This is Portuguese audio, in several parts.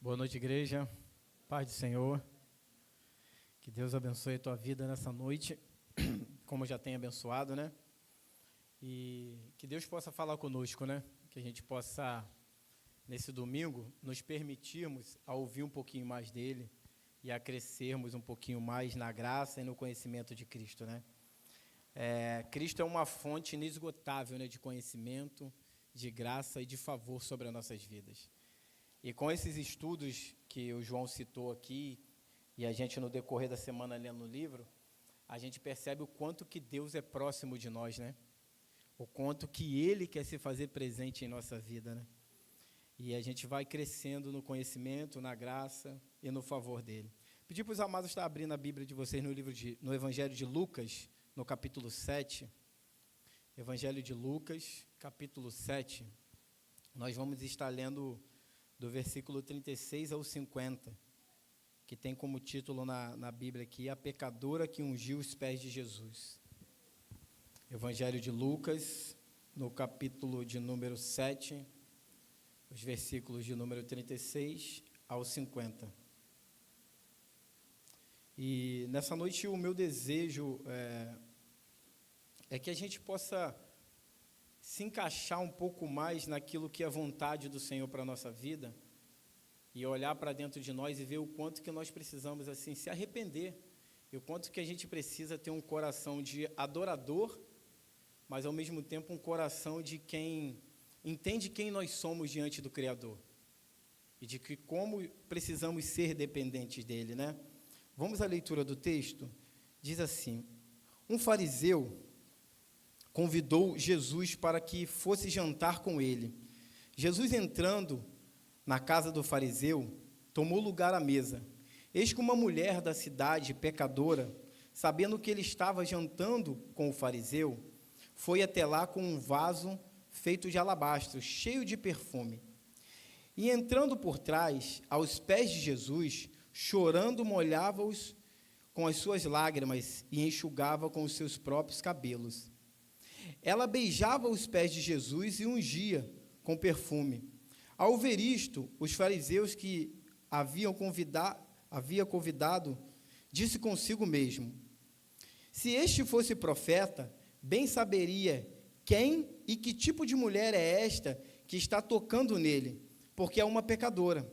Boa noite, igreja. Paz do Senhor. Que Deus abençoe a tua vida nessa noite, como já tem abençoado, né? E que Deus possa falar conosco, né? Que a gente possa, nesse domingo, nos permitirmos a ouvir um pouquinho mais dele e a crescermos um pouquinho mais na graça e no conhecimento de Cristo, né? Cristo é uma fonte inesgotável, né, de conhecimento, de graça e de favor sobre as nossas vidas. E com esses estudos que o João citou aqui, e a gente no decorrer da semana lendo o livro, a gente percebe o quanto que Deus é próximo de nós, né? O quanto que Ele quer se fazer presente em nossa vida, né? E a gente vai crescendo no conhecimento, na graça e no favor dEle. Pedir para os amados estar abrindo a Bíblia de vocês no Evangelho de Lucas, no capítulo 7. Evangelho de Lucas, capítulo 7. Nós vamos estar lendo do versículo 36 ao 50, que tem como título na Bíblia aqui, A Pecadora que Ungiu os Pés de Jesus. Evangelho de Lucas, no capítulo de número 7, os versículos de número 36 ao 50. E nessa noite o meu desejo é que a gente possa se encaixar um pouco mais naquilo que é a vontade do Senhor para a nossa vida e olhar para dentro de nós e ver o quanto que nós precisamos assim se arrepender e o quanto que a gente precisa ter um coração de adorador, mas ao mesmo tempo um coração de quem entende quem nós somos diante do Criador e de que como precisamos ser dependentes dele, né? Vamos à leitura do texto. Diz assim: um fariseu convidou Jesus para que fosse jantar com ele. Jesus, entrando na casa do fariseu, tomou lugar à mesa. Eis que uma mulher da cidade, pecadora, sabendo que ele estava jantando com o fariseu, foi até lá com um vaso feito de alabastro, cheio de perfume. E entrando por trás, aos pés de Jesus, chorando, molhava-os com as suas lágrimas e enxugava com os seus próprios cabelos. Ela beijava os pés de Jesus e ungia com perfume. Ao ver isto, os fariseus que havia convidado, disse consigo mesmo: se este fosse profeta, bem saberia quem e que tipo de mulher é esta que está tocando nele, porque é uma pecadora.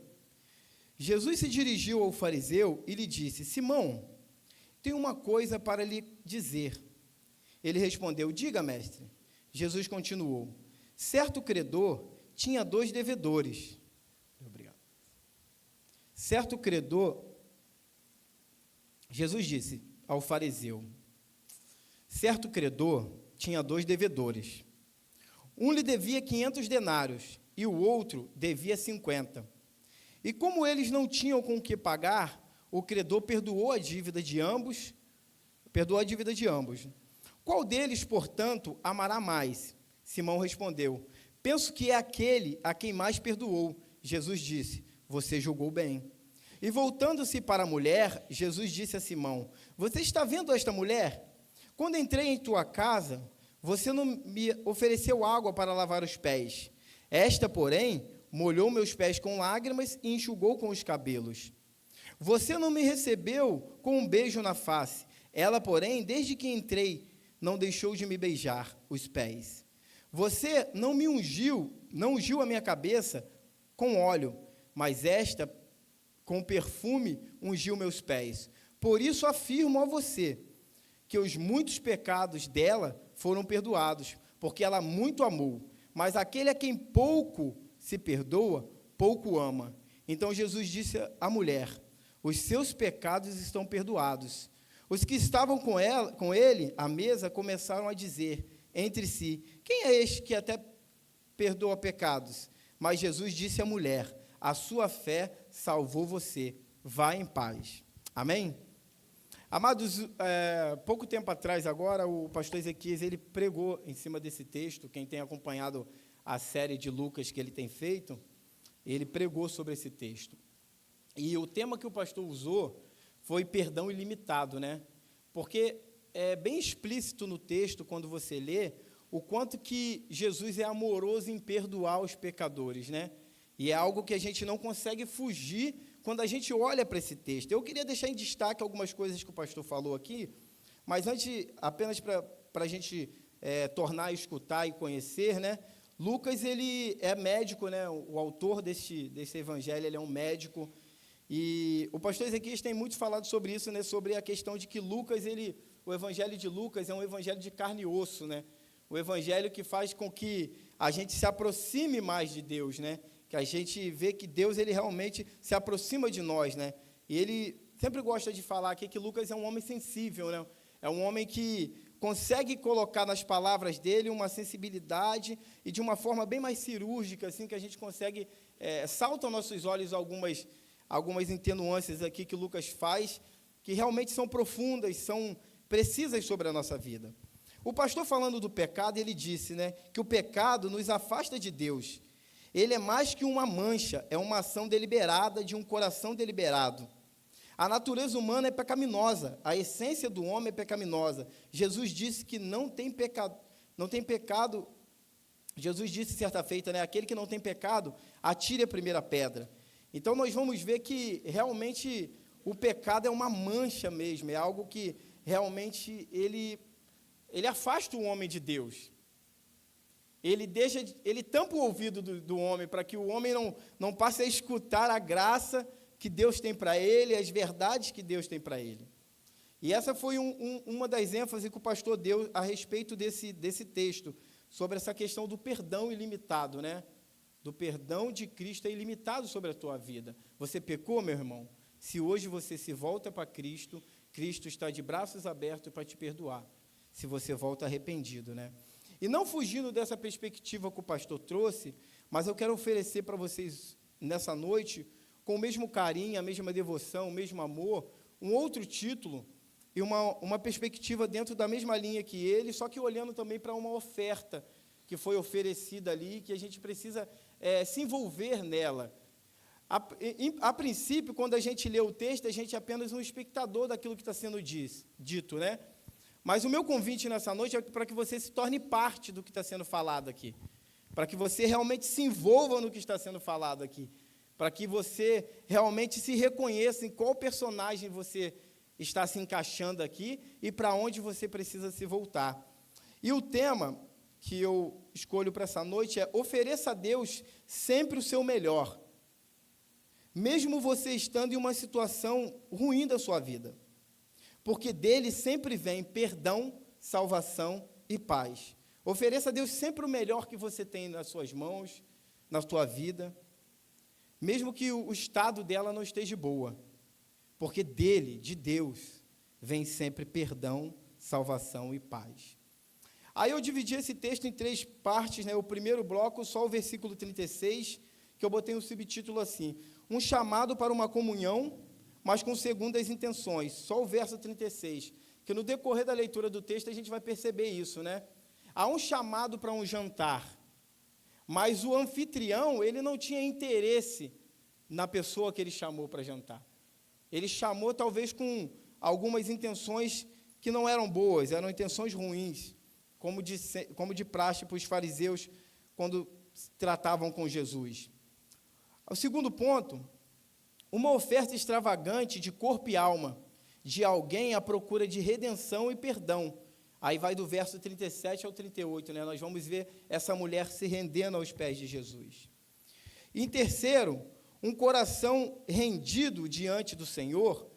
Jesus se dirigiu ao fariseu e lhe disse: Simão, tenho uma coisa para lhe dizer. Ele respondeu: diga, mestre. Jesus continuou: certo credor tinha 2 devedores. Obrigado. Certo credor, Jesus disse ao fariseu: certo credor tinha 2 devedores. Um lhe devia 500 denários e o outro devia 50. E como eles não tinham com o que pagar, o credor perdoou a dívida de ambos. Qual deles, portanto, amará mais? Simão respondeu: penso que é aquele a quem mais perdoou. Jesus disse: você julgou bem. E voltando-se para a mulher, Jesus disse a Simão: você está vendo esta mulher? Quando entrei em tua casa, você não me ofereceu água para lavar os pés. Esta, porém, molhou meus pés com lágrimas e enxugou com os cabelos. Você não me recebeu com um beijo na face. Ela, porém, desde que entrei, não deixou de me beijar os pés. Você não ungiu a minha cabeça com óleo, mas esta, com perfume, ungiu meus pés. Por isso afirmo a você, que os muitos pecados dela foram perdoados, porque ela muito amou. Mas aquele a quem pouco se perdoa, pouco ama. Então Jesus disse à mulher: os seus pecados estão perdoados. Os que estavam com ele à mesa começaram a dizer entre si: quem é este que até perdoa pecados? Mas Jesus disse à mulher: a sua fé salvou você, vá em paz. Amém? Amados, pouco tempo atrás agora, o pastor Ezequias, ele pregou em cima desse texto. Quem tem acompanhado a série de Lucas que ele tem feito, ele pregou sobre esse texto. E o tema que o pastor usou foi perdão ilimitado, né? Porque é bem explícito no texto, quando você lê, o quanto que Jesus é amoroso em perdoar os pecadores, né? E é algo que a gente não consegue fugir quando a gente olha para esse texto. Eu queria deixar em destaque algumas coisas que o pastor falou aqui, mas antes, apenas para a gente tornar a escutar e conhecer, né? Lucas, ele é médico, né? O autor desse evangelho, ele é um médico. E o pastor Ezequias tem muito falado sobre isso, né? Sobre a questão de que Lucas, o evangelho de Lucas é um evangelho de carne e osso, né? O evangelho que faz com que a gente se aproxime mais de Deus, né? Que a gente vê que Deus, ele realmente se aproxima de nós, né? E ele sempre gosta de falar aqui que Lucas é um homem sensível, né? É um homem que consegue colocar nas palavras dele uma sensibilidade e de uma forma bem mais cirúrgica, assim, que a gente consegue, salta aos nossos olhos algumas atenuâncias aqui que Lucas faz, que realmente são profundas, são precisas sobre a nossa vida. O pastor, falando do pecado, ele disse, né, que o pecado nos afasta de Deus. Ele é mais que uma mancha, é uma ação deliberada de um coração deliberado. A natureza humana é pecaminosa, a essência do homem é pecaminosa. Jesus disse que não tem pecado. Jesus disse certa feita, né, aquele que não tem pecado, atire a primeira pedra. Então, nós vamos ver que realmente o pecado é uma mancha mesmo, é algo que realmente ele afasta o homem de Deus. Ele tampa o ouvido do homem, para que o homem não passe a escutar a graça que Deus tem para ele, as verdades que Deus tem para ele. E essa foi uma das ênfases que o pastor deu a respeito desse texto, sobre essa questão do perdão ilimitado, né? Do perdão de Cristo é ilimitado sobre a tua vida. Você pecou, meu irmão? Se hoje você se volta para Cristo, Cristo está de braços abertos para te perdoar, se você volta arrependido, né? E não fugindo dessa perspectiva que o pastor trouxe, mas eu quero oferecer para vocês, nessa noite, com o mesmo carinho, a mesma devoção, o mesmo amor, um outro título e uma perspectiva dentro da mesma linha que ele, só que olhando também para uma oferta que foi oferecida ali, que a gente precisa se envolver nela. A princípio, quando a gente lê o texto, a gente é apenas um espectador daquilo que está sendo dito, né? Mas o meu convite nessa noite é para que você se torne parte do que está sendo falado aqui, para que você realmente se envolva no que está sendo falado aqui, para que você realmente se reconheça em qual personagem você está se encaixando aqui e para onde você precisa se voltar. E o tema que eu escolho para essa noite é: ofereça a Deus sempre o seu melhor, mesmo você estando em uma situação ruim da sua vida, porque dele sempre vem perdão, salvação e paz. Ofereça a Deus sempre o melhor que você tem nas suas mãos, na sua vida, mesmo que o estado dela não esteja boa, porque dele, de Deus, vem sempre perdão, salvação e paz. Aí eu dividi esse texto em 3 partes, né? O primeiro bloco, só o versículo 36, que eu botei um subtítulo assim: um chamado para uma comunhão, mas com segundas intenções, só o verso 36, que no decorrer da leitura do texto a gente vai perceber isso, né? Há um chamado para um jantar, mas o anfitrião, ele não tinha interesse na pessoa que ele chamou para jantar. Ele chamou talvez com algumas intenções que não eram boas, eram intenções ruins, como de praxe para os fariseus quando tratavam com Jesus. O segundo ponto: uma oferta extravagante de corpo e alma, de alguém à procura de redenção e perdão. Aí vai do verso 37 ao 38, né? Nós vamos ver essa mulher se rendendo aos pés de Jesus. E em terceiro, um coração rendido diante do Senhor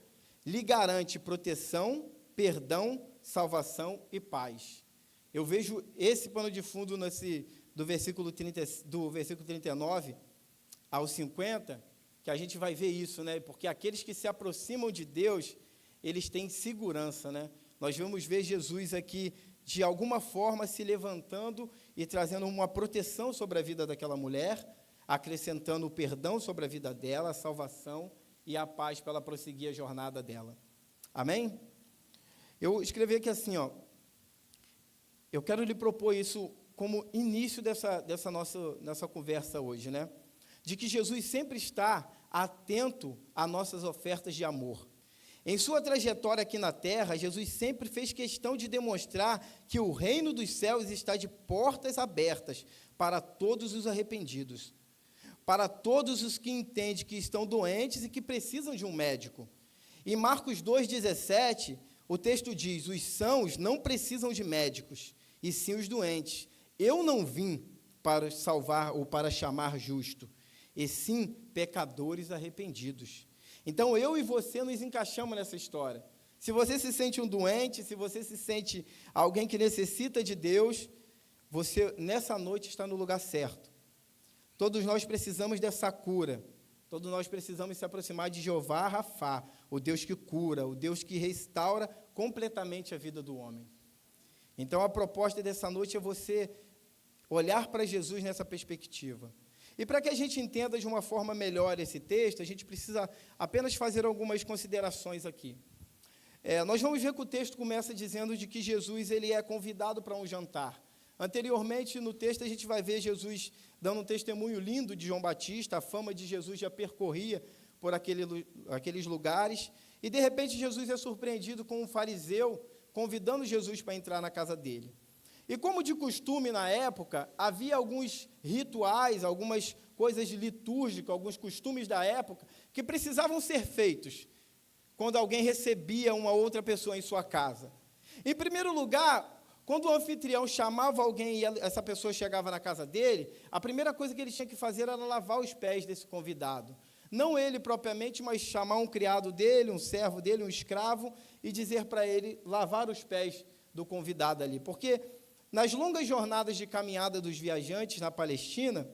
lhe garante proteção, perdão, salvação e paz. Eu vejo esse pano de fundo do versículo 39 ao 50, que a gente vai ver isso, né? Porque aqueles que se aproximam de Deus, eles têm segurança, né? Nós vamos ver Jesus aqui, de alguma forma, se levantando e trazendo uma proteção sobre a vida daquela mulher, acrescentando o perdão sobre a vida dela, a salvação e a paz para ela prosseguir a jornada dela. Amém? Eu escrevi aqui assim, ó: eu quero lhe propor isso como início dessa nossa conversa hoje, né? De que Jesus sempre está atento a nossas ofertas de amor. Em sua trajetória aqui na terra, Jesus sempre fez questão de demonstrar que o reino dos céus está de portas abertas para todos os arrependidos. para todos os que entendem que estão doentes e que precisam de um médico. Em Marcos 2,17, o texto diz: os sãos não precisam de médicos, e sim os doentes. Eu não vim para salvar ou para chamar justo, e sim pecadores arrependidos. Então, eu e você nos encaixamos nessa história. Se você se sente um doente, se você se sente alguém que necessita de Deus, você, nessa noite, está no lugar certo. Todos nós precisamos dessa cura. Todos nós precisamos se aproximar de Jeová Rafá, o Deus que cura, o Deus que restaura completamente a vida do homem. Então, a proposta dessa noite é você olhar para Jesus nessa perspectiva. E para que a gente entenda de uma forma melhor esse texto, a gente precisa apenas fazer algumas considerações aqui. Nós vamos ver que o texto começa dizendo de que Jesus ele é convidado para um jantar. Anteriormente, no texto, a gente vai ver Jesus dando um testemunho lindo de João Batista, a fama de Jesus já percorria por aqueles lugares, e, de repente, Jesus é surpreendido com um fariseu convidando Jesus para entrar na casa dele. E, como de costume na época, havia alguns rituais, algumas coisas litúrgicas, alguns costumes da época, que precisavam ser feitos quando alguém recebia uma outra pessoa em sua casa. Em primeiro lugar, quando o anfitrião chamava alguém e essa pessoa chegava na casa dele, a primeira coisa que ele tinha que fazer era lavar os pés desse convidado. Não ele propriamente, mas chamar um criado dele, um servo dele, um escravo, e dizer para ele lavar os pés do convidado ali. Porque nas longas jornadas de caminhada dos viajantes na Palestina,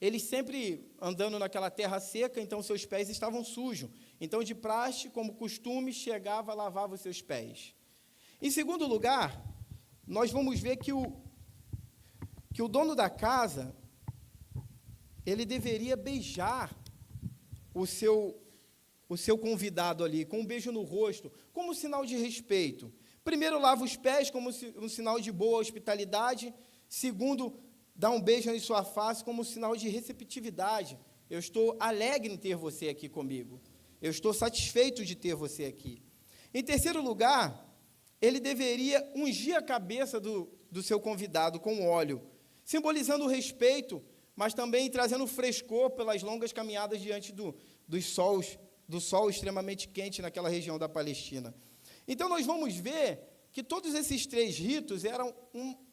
eles sempre andando naquela terra seca, então seus pés estavam sujos. Então, de praxe, como costume, chegava, lavava os seus pés. Em segundo lugar, nós vamos ver que o dono da casa, ele deveria beijar o seu convidado ali, com um beijo no rosto, como sinal de respeito. Primeiro, lava os pés, como um sinal de boa hospitalidade. Segundo, dá um beijo em sua face, como um sinal de receptividade. Eu estou alegre em ter você aqui comigo. Eu estou satisfeito de ter você aqui. Em terceiro lugar, ele deveria ungir a cabeça do seu convidado com óleo, simbolizando o respeito, mas também trazendo frescor pelas longas caminhadas diante do sol extremamente quente naquela região da Palestina. Então, nós vamos ver que todos esses três ritos eram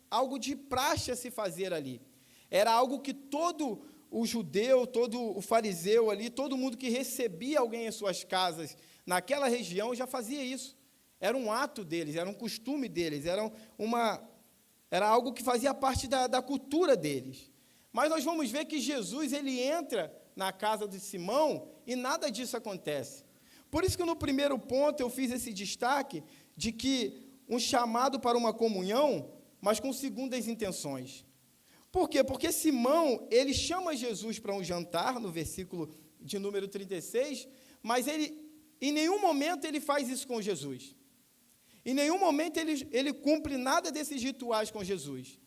algo de praxe a se fazer ali. Era algo que todo o judeu, todo o fariseu ali, todo mundo que recebia alguém em suas casas naquela região já fazia isso. Era um ato deles, era um costume deles, era algo que fazia parte da cultura deles. Mas nós vamos ver que Jesus ele entra na casa de Simão e nada disso acontece. Por isso que no primeiro ponto eu fiz esse destaque de que um chamado para uma comunhão, mas com segundas intenções. Por quê? Porque Simão, ele chama Jesus para um jantar, no versículo de número 36, mas em nenhum momento ele faz isso com Jesus. Em nenhum momento ele cumpre nada desses rituais com Jesus.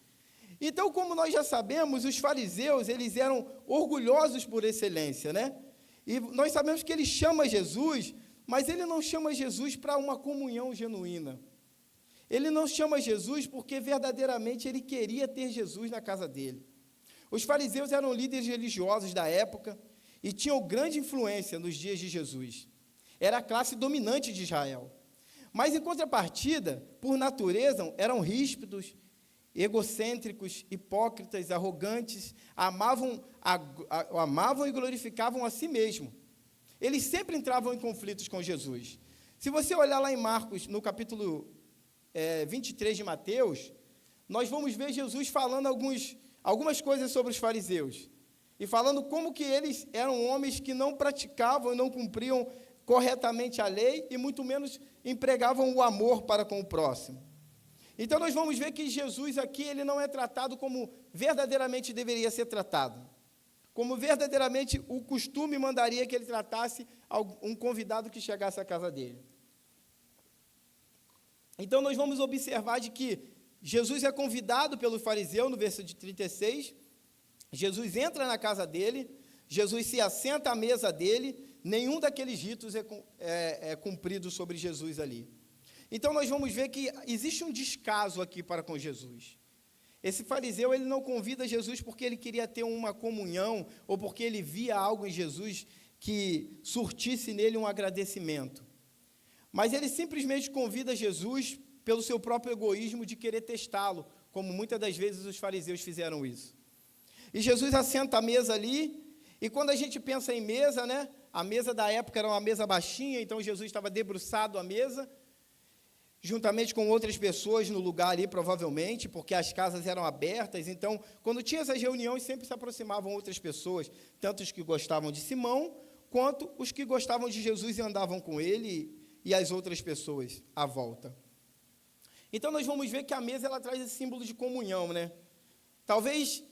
Então, como nós já sabemos, os fariseus, eles eram orgulhosos por excelência, né? E nós sabemos que ele chama Jesus, mas ele não chama Jesus para uma comunhão genuína. Ele não chama Jesus porque verdadeiramente ele queria ter Jesus na casa dele. Os fariseus eram líderes religiosos da época e tinham grande influência nos dias de Jesus. Era a classe dominante de Israel. Mas, em contrapartida, por natureza, eram ríspidos, egocêntricos, hipócritas, arrogantes, amavam e glorificavam a si mesmo. Eles sempre entravam em conflitos com Jesus. Se você olhar lá em Marcos, no capítulo 23 de Mateus, nós vamos ver Jesus falando algumas coisas sobre os fariseus, e falando como que eles eram homens que não praticavam e não cumpriam corretamente a lei, e muito menos empregavam o amor para com o próximo. Então, nós vamos ver que Jesus aqui, ele não é tratado como verdadeiramente deveria ser tratado, como verdadeiramente o costume mandaria que ele tratasse um convidado que chegasse à casa dele. Então, nós vamos observar de que Jesus é convidado pelo fariseu, no verso de 36, Jesus entra na casa dele, Jesus se assenta à mesa dele, nenhum daqueles ritos é cumprido sobre Jesus ali. Então, nós vamos ver que existe um descaso aqui para com Jesus. Esse fariseu, ele não convida Jesus porque ele queria ter uma comunhão, ou porque ele via algo em Jesus que surtisse nele um agradecimento. Mas ele simplesmente convida Jesus pelo seu próprio egoísmo de querer testá-lo, como muitas das vezes os fariseus fizeram isso. E Jesus assenta a mesa ali, e quando a gente pensa em mesa, né, a mesa da época era uma mesa baixinha, então Jesus estava debruçado à mesa, juntamente com outras pessoas no lugar ali, provavelmente, porque as casas eram abertas, então, quando tinha essas reuniões, sempre se aproximavam outras pessoas, tanto os que gostavam de Simão, quanto os que gostavam de Jesus e andavam com ele, e as outras pessoas à volta. Então, nós vamos ver que a mesa, ela traz esse símbolo de comunhão, né? Talvez,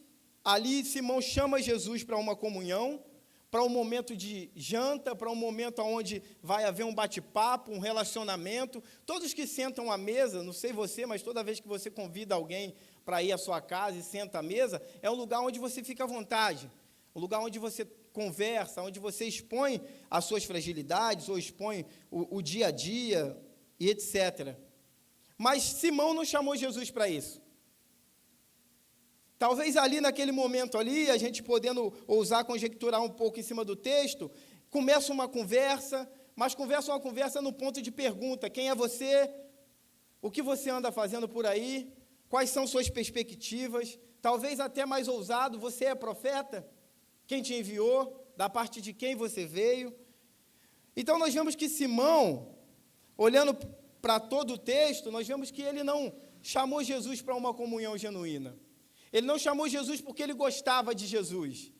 ali, Simão chama Jesus para uma comunhão, para um momento de janta, para um momento onde vai haver um bate-papo, um relacionamento. Todos que sentam à mesa, não sei você, mas toda vez que você convida alguém para ir à sua casa e senta à mesa, é um lugar onde você fica à vontade, um lugar onde você conversa, onde você expõe as suas fragilidades, ou expõe o dia a dia, e etc. Mas Simão não chamou Jesus para isso. Talvez ali, naquele momento ali, a gente podendo ousar conjecturar um pouco em cima do texto, começa uma conversa, mas começa uma conversa no ponto de pergunta: quem é você? O que você anda fazendo por aí? Quais são suas perspectivas? Talvez até mais ousado: você é profeta? Quem te enviou? Da parte de quem você veio? Então, nós vemos que Simão, olhando para todo o texto, nós vemos que ele não chamou Jesus para uma comunhão genuína. Ele não chamou Jesus porque ele gostava de Jesus,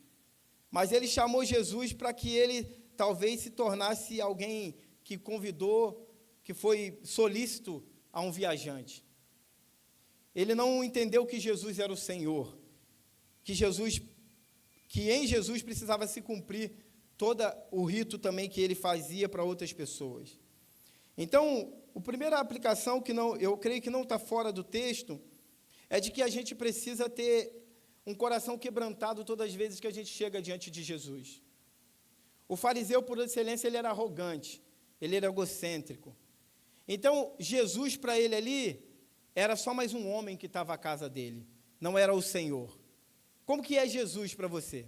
mas ele chamou Jesus para que ele talvez se tornasse alguém que convidou, que foi solícito a um viajante. Ele não entendeu que Jesus era o Senhor, que em Jesus precisava se cumprir todo o rito também que ele fazia para outras pessoas. Então, a primeira aplicação, eu creio que não está fora do texto, é de que a gente precisa ter um coração quebrantado todas as vezes que a gente chega diante de Jesus. O fariseu, por excelência, ele era arrogante, ele era egocêntrico. Então, Jesus, para ele ali, era só mais um homem que estava à casa dele, não era o Senhor. Como que é Jesus para você?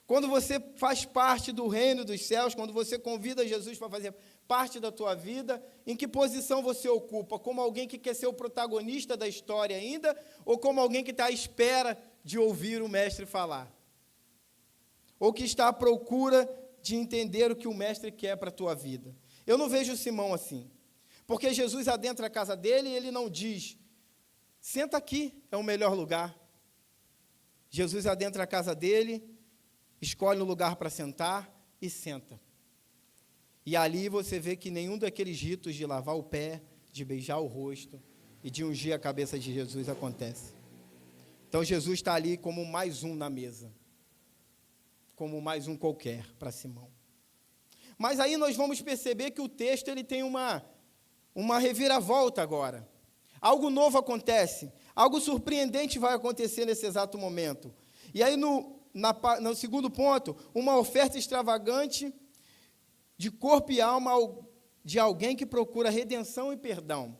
Quando você faz parte do reino dos céus, quando você convida Jesus para fazer parte da tua vida, em que posição você ocupa? Como alguém que quer ser o protagonista da história ainda, ou como alguém que está à espera de ouvir o mestre falar? Ou que está à procura de entender o que o mestre quer para a tua vida? Eu não vejo Simão assim, porque Jesus adentra a casa dele e ele não diz: senta aqui, é o melhor lugar. Jesus adentra a casa dele, escolhe um lugar para sentar e senta. E ali você vê que nenhum daqueles ritos de lavar o pé, de beijar o rosto e de ungir a cabeça de Jesus acontece. Então Jesus está ali como mais um na mesa, como mais um qualquer para Simão. Mas aí nós vamos perceber que o texto ele tem uma reviravolta agora. Algo novo acontece, algo surpreendente vai acontecer nesse exato momento. E aí no segundo ponto, uma oferta extravagante de corpo e alma de alguém que procura redenção e perdão.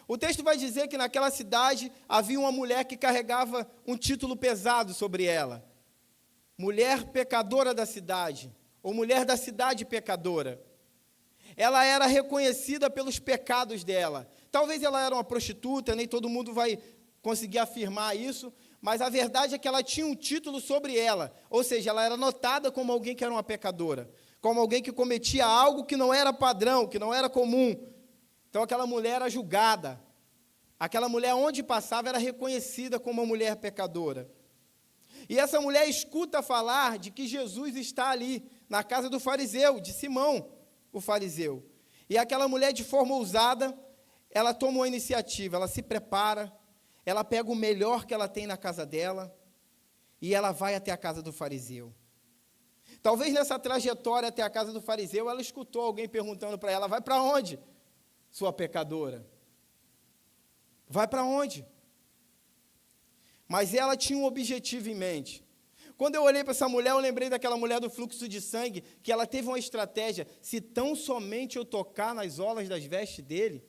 O texto vai dizer que naquela cidade havia uma mulher que carregava um título pesado sobre ela. Mulher pecadora da cidade, ou mulher da cidade pecadora. Ela era reconhecida pelos pecados dela. Talvez ela era uma prostituta, nem todo mundo vai conseguir afirmar isso, mas a verdade é que ela tinha um título sobre ela, ou seja, ela era notada como alguém que era uma pecadora, como alguém que cometia algo que não era padrão, que não era comum. Então aquela mulher era julgada, aquela mulher onde passava era reconhecida como uma mulher pecadora. E essa mulher escuta falar de que Jesus está ali, na casa do fariseu, de Simão, o fariseu. E aquela mulher, de forma ousada, ela toma uma iniciativa, ela se prepara, ela pega o melhor que ela tem na casa dela e ela vai até a casa do fariseu. Talvez nessa trajetória até a casa do fariseu, ela escutou alguém perguntando para ela: vai para onde, sua pecadora? Vai para onde? Mas ela tinha um objetivo em mente. Quando eu olhei para essa mulher, eu lembrei daquela mulher do fluxo de sangue, que ela teve uma estratégia: se tão somente eu tocar nas orlas das vestes dele.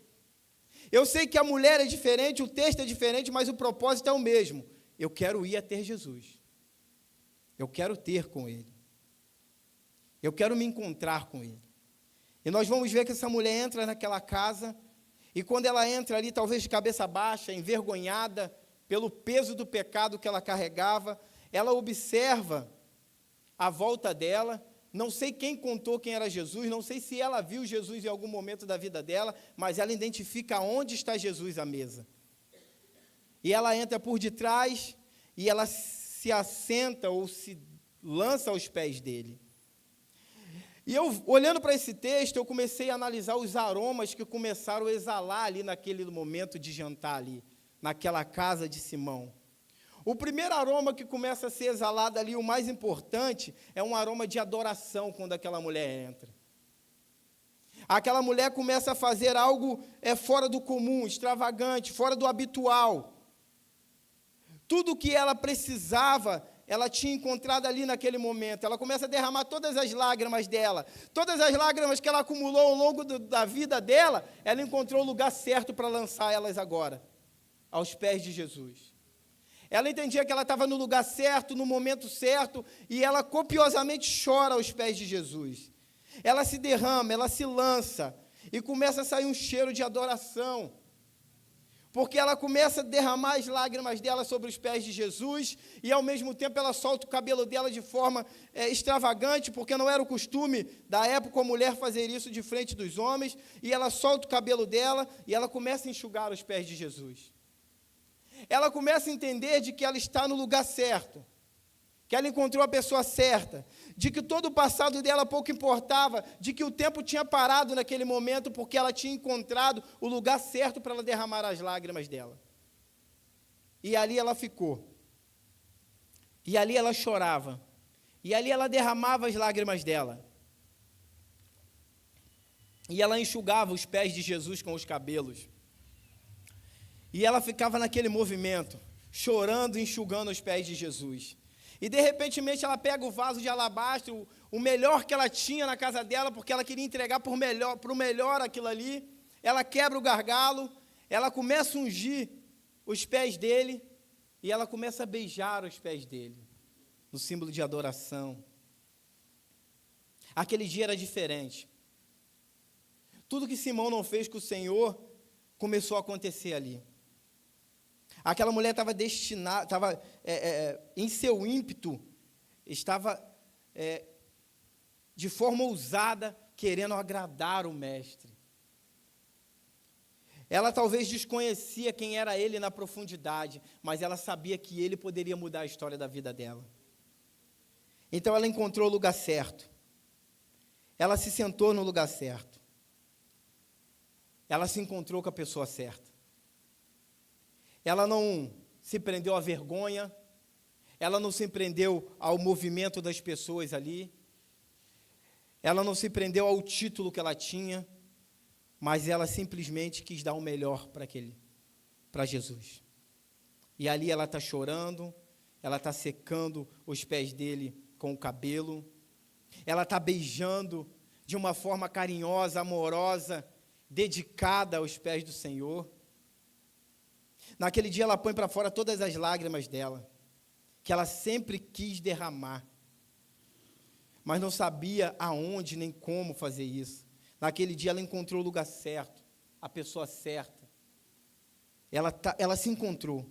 Eu sei que a mulher é diferente, o texto é diferente, mas o propósito é o mesmo. Eu quero ir a ter Jesus. Eu quero ter com Ele. Eu quero me encontrar com Ele. E nós vamos ver que essa mulher entra naquela casa, e quando ela entra ali, talvez de cabeça baixa, envergonhada, pelo peso do pecado que ela carregava, ela observa a volta dela. Não sei quem contou quem era Jesus, não sei se ela viu Jesus em algum momento da vida dela, mas ela identifica onde está Jesus à mesa. E ela entra por detrás e ela se assenta ou se lança aos pés dele. E eu, olhando para esse texto, eu comecei a analisar os aromas que começaram a exalar ali naquele momento de jantar ali, naquela casa de Simão. O primeiro aroma que começa a ser exalado ali, o mais importante, é um aroma de adoração quando aquela mulher entra. Aquela mulher começa a fazer algo fora do comum, extravagante, fora do habitual. Tudo o que ela precisava, ela tinha encontrado ali naquele momento. Ela começa a derramar todas as lágrimas dela. Todas as lágrimas que ela acumulou ao longo da vida dela, ela encontrou o lugar certo para lançar elas agora, aos pés de Jesus. Ela entendia que ela estava no lugar certo, no momento certo, e ela copiosamente chora aos pés de Jesus. Ela se derrama, ela se lança, e começa a sair um cheiro de adoração, porque ela começa a derramar as lágrimas dela sobre os pés de Jesus, e ao mesmo tempo ela solta o cabelo dela de forma extravagante, porque não era o costume da época a mulher fazer isso de frente dos homens, e ela solta o cabelo dela, e ela começa a enxugar os pés de Jesus. Ela começa a entender de que ela está no lugar certo, que ela encontrou a pessoa certa, de que todo o passado dela pouco importava, de que o tempo tinha parado naquele momento, porque ela tinha encontrado o lugar certo para ela derramar as lágrimas dela. E ali ela ficou. E ali ela chorava. E ali ela derramava as lágrimas dela. E ela enxugava os pés de Jesus com os cabelos. E ela ficava naquele movimento, chorando e enxugando os pés de Jesus. E, de repente, ela pega o vaso de alabastro, o melhor que ela tinha na casa dela, porque ela queria entregar para o melhor aquilo ali. Ela quebra o gargalo, ela começa a ungir os pés dele, e ela começa a beijar os pés dele, no símbolo de adoração. Aquele dia era diferente. Tudo que Simão não fez com o Senhor, começou a acontecer ali. Aquela mulher estava destinada, estava em seu ímpeto, estava de forma ousada, querendo agradar o mestre. Ela talvez desconhecia quem era ele na profundidade, mas ela sabia que ele poderia mudar a história da vida dela. Então ela encontrou o lugar certo. Ela se sentou no lugar certo. Ela se encontrou com a pessoa certa. Ela não se prendeu à vergonha, ela não se prendeu ao movimento das pessoas ali, ela não se prendeu ao título que ela tinha, mas ela simplesmente quis dar o melhor para Jesus. E ali ela está chorando, ela está secando os pés dele com o cabelo, ela está beijando de uma forma carinhosa, amorosa, dedicada aos pés do Senhor. Naquele dia ela põe para fora todas as lágrimas dela, que ela sempre quis derramar, mas não sabia aonde nem como fazer isso. Naquele dia ela encontrou o lugar certo, a pessoa certa. Ela se encontrou.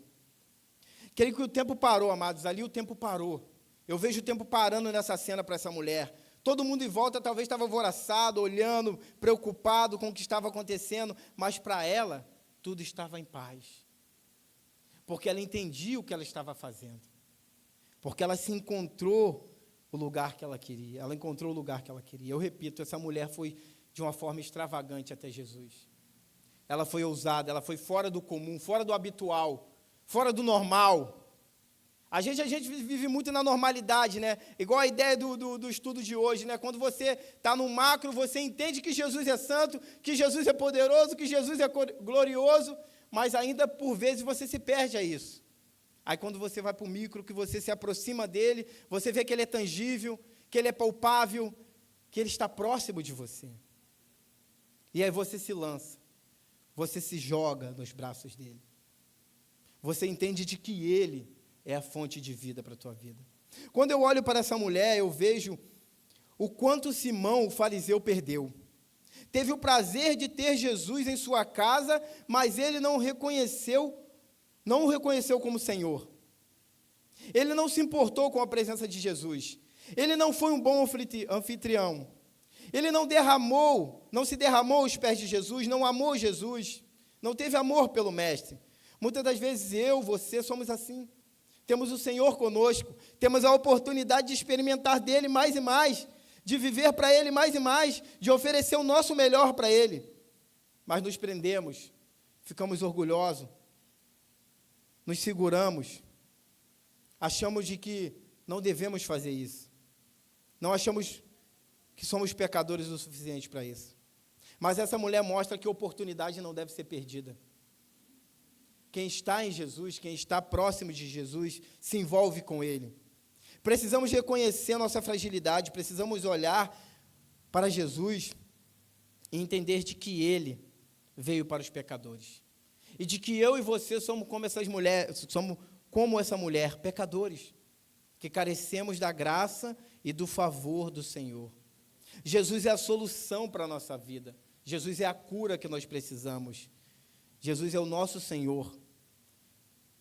Creio que o tempo parou, amados, ali o tempo parou. Eu vejo o tempo parando nessa cena para essa mulher. Todo mundo em volta talvez estava alvoroçado, olhando, preocupado com o que estava acontecendo, mas para ela tudo estava em paz. Porque ela entendia o que ela estava fazendo. Porque ela se encontrou o lugar que ela queria. Ela encontrou o lugar que ela queria. Eu repito, essa mulher foi de uma forma extravagante até Jesus. Ela foi ousada, ela foi fora do comum, fora do habitual, fora do normal. A gente vive muito na normalidade, né? Igual a ideia do estudo de hoje, né? Quando você está no macro, você entende que Jesus é santo, que Jesus é poderoso, que Jesus é glorioso, mas ainda por vezes você se perde a isso. Aí quando você vai para o micro, que você se aproxima dele, você vê que ele é tangível, que ele é palpável, que ele está próximo de você. E aí você se lança você se joga nos braços dele. Você entende de que ele é a fonte de vida para a tua vida. Quando eu olho para essa mulher, eu vejo o quanto Simão, o fariseu, perdeu. Teve o prazer de ter Jesus em sua casa, mas ele não o reconheceu como Senhor. Ele não se importou com a presença de Jesus. Ele não foi um bom anfitrião. Ele não se derramou aos pés de Jesus, não amou Jesus, não teve amor pelo Mestre. Muitas das vezes você somos assim. Temos o Senhor conosco, temos a oportunidade de experimentar dele mais e mais, de viver para ele mais e mais, de oferecer o nosso melhor para ele. Mas nos prendemos, ficamos orgulhosos, nos seguramos, achamos de que não devemos fazer isso. Não achamos que somos pecadores o suficiente para isso. Mas essa mulher mostra que a oportunidade não deve ser perdida. Quem está em Jesus, quem está próximo de Jesus, se envolve com ele. Precisamos reconhecer nossa fragilidade, precisamos olhar para Jesus e entender de que ele veio para os pecadores. E de que eu e você somos como essa mulher, pecadores, que carecemos da graça e do favor do Senhor. Jesus é a solução para a nossa vida. Jesus é a cura que nós precisamos. Jesus é o nosso Senhor.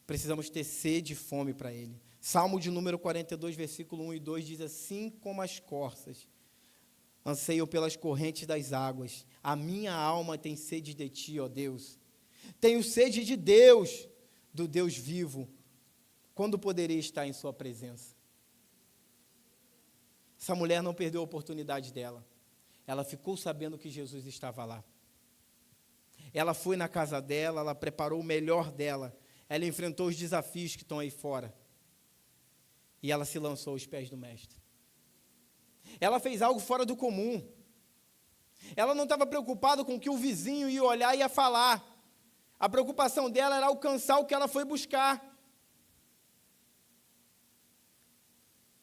Precisamos ter sede e fome para Ele. Salmo de número 42, versículo 1 e 2 diz assim: como as corças anseiam pelas correntes das águas, a minha alma tem sede de Ti, ó Deus. Tenho sede de Deus, do Deus vivo. Quando poderia estar em Sua presença? Essa mulher não perdeu a oportunidade dela. Ela ficou sabendo que Jesus estava lá. Ela foi na casa dela, ela preparou o melhor dela. Ela enfrentou os desafios que estão aí fora. E ela se lançou aos pés do Mestre. Ela fez algo fora do comum. Ela não estava preocupada com o que o vizinho ia olhar e ia falar. A preocupação dela era alcançar o que ela foi buscar.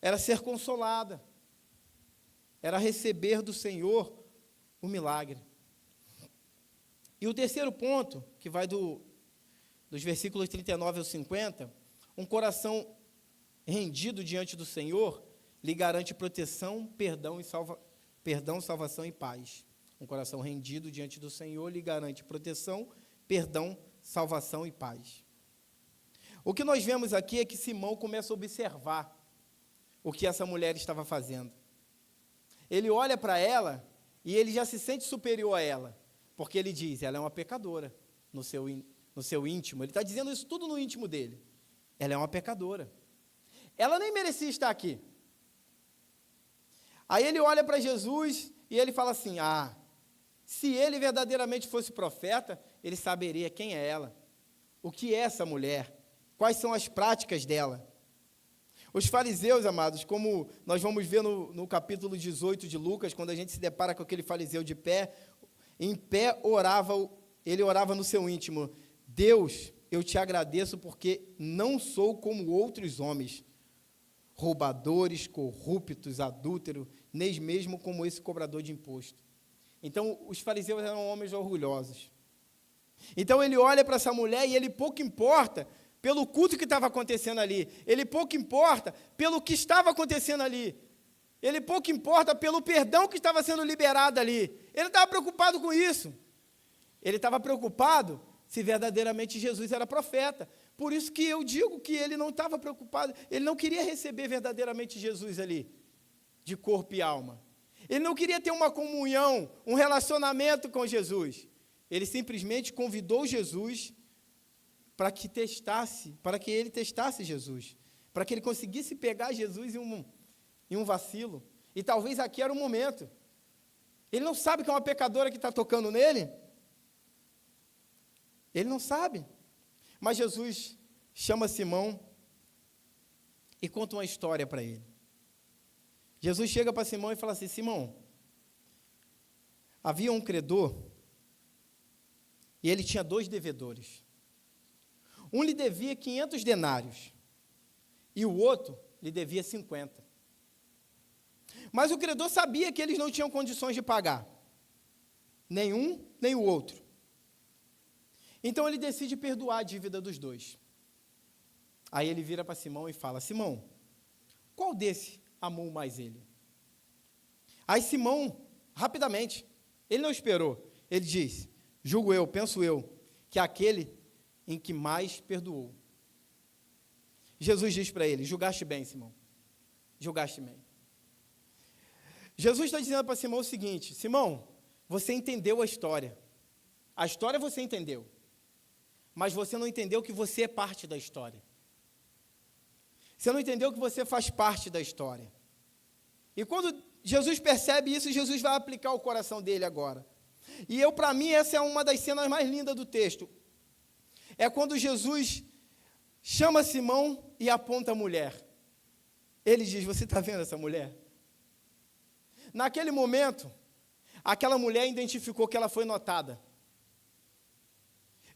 Era ser consolada. Era receber do Senhor o milagre. E o terceiro ponto, que vai dos versículos 39 ao 50, um coração rendido diante do Senhor lhe garante proteção, perdão, salvação e paz. Um coração rendido diante do Senhor lhe garante proteção, perdão, salvação e paz. O que nós vemos aqui é que Simão começa a observar o que essa mulher estava fazendo. Ele olha para ela e ele já se sente superior a ela, porque ele diz, ela é uma pecadora no seu íntimo. Ele está dizendo isso tudo no íntimo dele. Ela é uma pecadora. Ela nem merecia estar aqui. Aí ele olha para Jesus e ele fala assim, se ele verdadeiramente fosse profeta, ele saberia quem é ela, o que é essa mulher, quais são as práticas dela. Os fariseus, amados, como nós vamos ver no capítulo 18 de Lucas, quando a gente se depara com aquele fariseu de pé, em pé ele orava no seu íntimo, Deus, eu te agradeço porque não sou como outros homens, roubadores, corruptos, adúlteros, nem mesmo como esse cobrador de imposto. Então, os fariseus eram homens orgulhosos. Então, ele olha para essa mulher e ele pouco importa pelo culto que estava acontecendo ali. Ele pouco importa pelo que estava acontecendo ali. Ele pouco importa pelo perdão que estava sendo liberado ali. Ele não estava preocupado com isso. Ele estava preocupado se verdadeiramente Jesus era profeta. Por isso que eu digo que ele não estava preocupado, ele não queria receber verdadeiramente Jesus ali, de corpo e alma. Ele não queria ter uma comunhão, um relacionamento com Jesus. Ele simplesmente convidou Jesus para que ele testasse Jesus, para que ele conseguisse pegar Jesus em um vacilo. E talvez aqui era o momento. Ele não sabe que é uma pecadora que está tocando nele. Ele não sabe. Mas Jesus chama Simão e conta uma história para ele. Jesus chega para Simão e fala assim, Simão, havia um credor e ele tinha 2 devedores. Um lhe devia 500 denários e o outro lhe devia 50. Mas o credor sabia que eles não tinham condições de pagar, nem um, nem o outro. Então ele decide perdoar a dívida dos dois. Aí ele vira para Simão e fala: Simão, qual desse amou mais ele? Aí Simão, rapidamente, ele não esperou, ele diz: julgo eu, penso eu, que é aquele em que mais perdoou. Jesus diz para ele: julgaste bem, Simão, julgaste bem. Jesus está dizendo para Simão o seguinte: Simão, você entendeu a história você entendeu, mas você não entendeu que você é parte da história. Você não entendeu que você faz parte da história. E quando Jesus percebe isso, Jesus vai aplicar o coração dele agora. E para mim, essa é uma das cenas mais lindas do texto. É quando Jesus chama Simão e aponta a mulher. Ele diz: você está vendo essa mulher? Naquele momento, aquela mulher identificou que ela foi notada,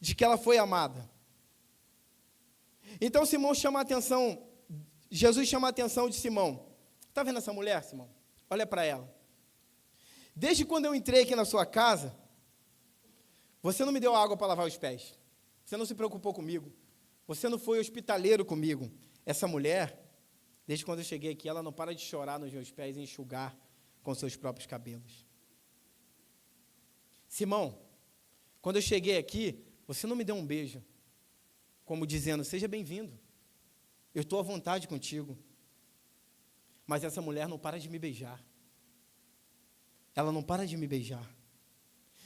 de que ela foi amada. Então Simão chama a atenção, Jesus chama a atenção de Simão. Está vendo essa mulher, Simão? Olha para ela. Desde quando eu entrei aqui na sua casa, você não me deu água para lavar os pés. Você não se preocupou comigo. Você não foi hospitaleiro comigo. Essa mulher, desde quando eu cheguei aqui, ela não para de chorar nos meus pés e enxugar com seus próprios cabelos. Simão, quando eu cheguei aqui, você não me deu um beijo, como dizendo: seja bem-vindo, eu estou à vontade contigo. Mas essa mulher não para de me beijar. Ela não para de me beijar.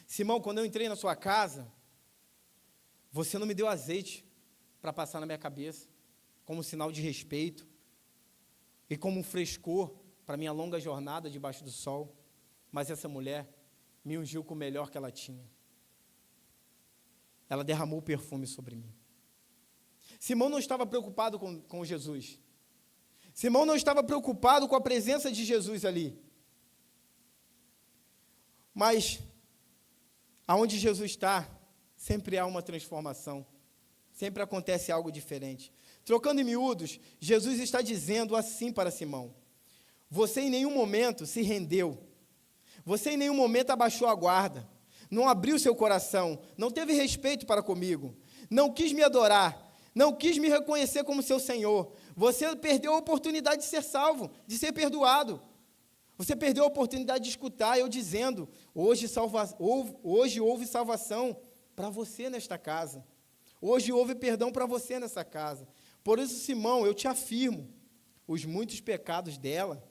Simão, quando eu entrei na sua casa, você não me deu azeite para passar na minha cabeça, como sinal de respeito e como um frescor para minha longa jornada debaixo do sol. Mas essa mulher me ungiu com o melhor que ela tinha. Ela derramou perfume sobre mim. Simão não estava preocupado com Jesus. Simão não estava preocupado com a presença de Jesus ali. Mas, aonde Jesus está, sempre há uma transformação. Sempre acontece algo diferente. Trocando em miúdos, Jesus está dizendo assim para Simão: você em nenhum momento se rendeu. Você em nenhum momento abaixou a guarda. Não abriu seu coração. Não teve respeito para comigo. Não quis me adorar. Não quis me reconhecer como seu Senhor. Você perdeu a oportunidade de ser salvo, de ser perdoado. Você perdeu a oportunidade de escutar eu dizendo: hoje houve salvação para você nesta casa. Hoje houve perdão para você nessa casa. Por isso, Simão, eu te afirmo, os muitos pecados dela,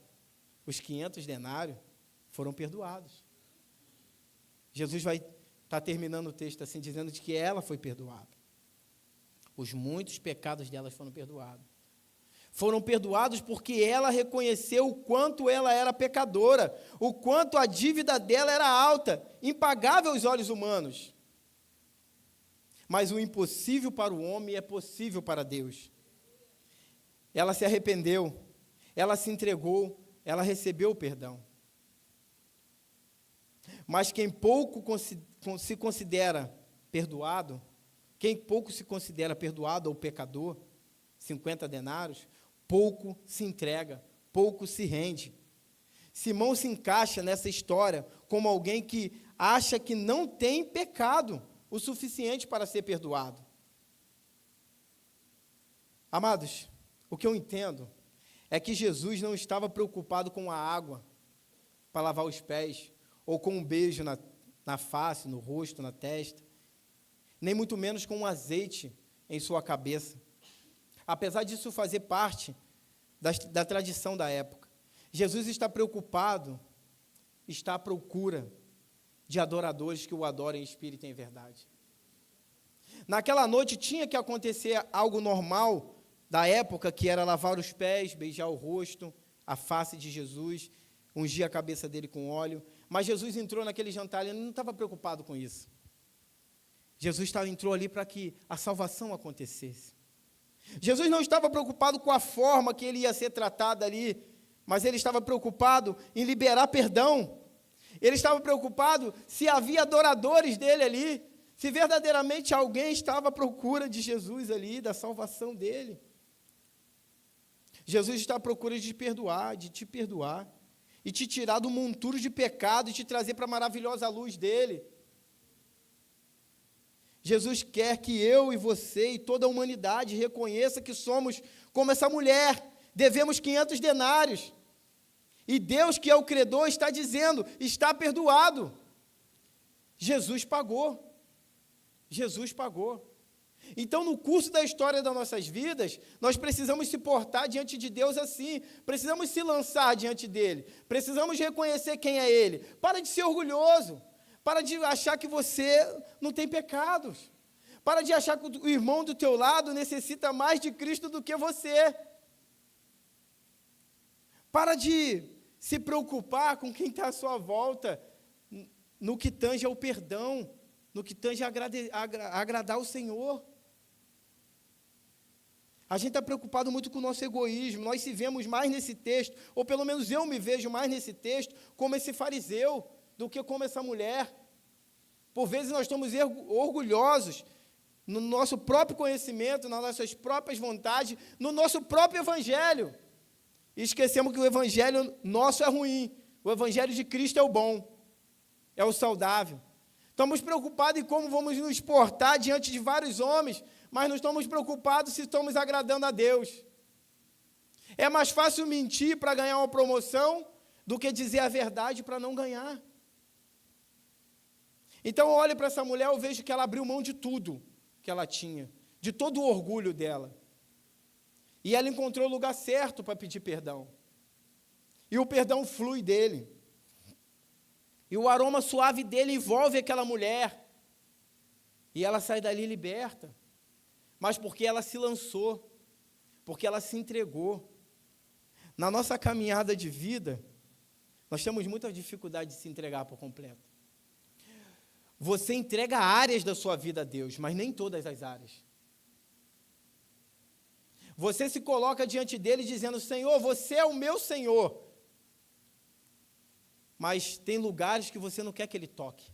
os 500 denários, foram perdoados. Jesus vai estar terminando o texto assim, dizendo de que ela foi perdoada. Os muitos pecados delas foram perdoados. Foram perdoados porque ela reconheceu o quanto ela era pecadora, o quanto a dívida dela era alta, impagável aos olhos humanos. Mas o impossível para o homem é possível para Deus. Ela se arrependeu, ela se entregou, ela recebeu o perdão. Mas quem pouco se considera perdoado, quem pouco se considera perdoado ou pecador, 50 denários, pouco se entrega, pouco se rende. Simão se encaixa nessa história como alguém que acha que não tem pecado o suficiente para ser perdoado. Amados, o que eu entendo é que Jesus não estava preocupado com a água para lavar os pés, ou com um beijo na face, no rosto, na testa, nem muito menos com um azeite em sua cabeça. Apesar disso fazer parte da tradição da época, Jesus está preocupado, está à procura de adoradores que o adorem em espírito e em verdade. Naquela noite tinha que acontecer algo normal da época, que era lavar os pés, beijar o rosto, a face de Jesus, ungir a cabeça dele com óleo. Mas Jesus entrou naquele jantar, ele não estava preocupado com isso. Jesus entrou ali para que a salvação acontecesse. Jesus não estava preocupado com a forma que ele ia ser tratado ali, mas ele estava preocupado em liberar perdão. Ele estava preocupado se havia adoradores dele ali, se verdadeiramente alguém estava à procura de Jesus ali, da salvação dele. Jesus está à procura de te perdoar, e te tirar do monturo de pecado, e te trazer para a maravilhosa luz dele. Jesus quer que eu e você e toda a humanidade reconheça que somos como essa mulher, devemos 500 denários. E Deus, que é o credor, está dizendo, está perdoado. Jesus pagou. Jesus pagou. Então, no curso da história das nossas vidas, nós precisamos se portar diante de Deus assim, precisamos se lançar diante dEle, precisamos reconhecer quem é Ele. Para de ser orgulhoso, para de achar que você não tem pecados, para de achar que o irmão do teu lado necessita mais de Cristo do que você. Para de se preocupar com quem está à sua volta, no que tange ao perdão, no que tange a agradar o Senhor. A gente está preocupado muito com o nosso egoísmo, nós se vemos mais nesse texto, ou pelo menos eu me vejo mais nesse texto, como esse fariseu, do que como essa mulher. Por vezes nós estamos orgulhosos no nosso próprio conhecimento, nas nossas próprias vontades, no nosso próprio evangelho. E esquecemos que o evangelho nosso é ruim, o evangelho de Cristo é o bom, é o saudável. Estamos preocupados em como vamos nos portar diante de vários homens, mas não estamos preocupados se estamos agradando a Deus. É mais fácil mentir para ganhar uma promoção do que dizer a verdade para não ganhar. Então, eu olho para essa mulher, eu vejo que ela abriu mão de tudo que ela tinha, de todo o orgulho dela. E ela encontrou o lugar certo para pedir perdão. E o perdão flui dele. E o aroma suave dele envolve aquela mulher. E ela sai dali liberta. Mas porque ela se lançou, porque ela se entregou. Na nossa caminhada de vida, nós temos muita dificuldade de se entregar por completo. Você entrega áreas da sua vida a Deus, mas nem todas as áreas. Você se coloca diante dele dizendo, Senhor, você é o meu Senhor. Mas tem lugares que você não quer que ele toque.